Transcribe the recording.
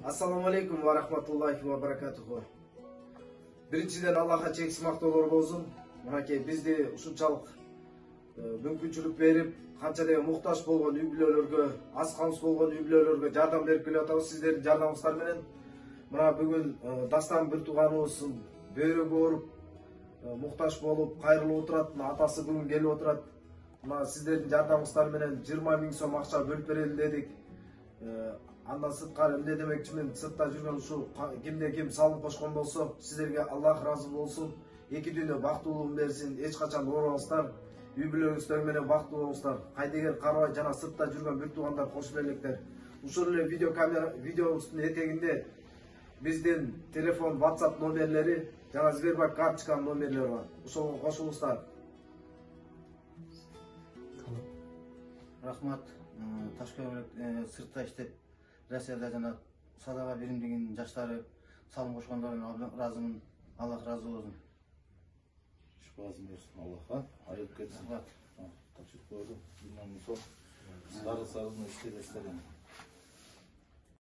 Assalamu alaikum wa rahmatullahi wa barakatuhu. Birinciden Allah'a çeksiz maqtoolor bolsun. Mınakey bizde ушунчалык мүмкүнчүлүк берип, канча дегенде муктаж болгон үй-бүлөлөргө, аз камсыз болгон үй-бүлөлөргө жардам берип келатабыз сиздердин жардамыңыздар менен. Мына бүгүн Дастан бир тууганыбыздын бөйрөгү ооруп, муктаж болуп, кайрылып отурат. Атасы бүгүн келип отурат. Мына сиздердин жардамыңыздар менен 20 миң сом акча бөлүп берели дедик. Андан сырткары эмне демекчимин, сыртта жүргөн ушу кимде ким салым кошкон болсо, сиздерге Аллах ыраазы болсун. Эки дүйнө бактылуулугун берсин. Эч качан оорубаңыздар. Үй-бүлөңүздөр менен бактылуу болуңуздар. Кайдеген карабай жана сыртта жүргөн бир туугандар кошуп электер. Ушул эле видеобуздун этегинде биздин телефон, WhatsApp номерлери жана Сбербанк карточканын номерлери бар. Ошого кошулуңуздар. Рахмат. Ташкент сыртта иштеп Россияда жана садага биримдигинин жаштары салым кошкондордон ыраазымын. Аллах ыраазы болсун. Шипасын берсин Аллахка. Айып кетсин. Тапшырып койду. Сары-сарыны иштебестер.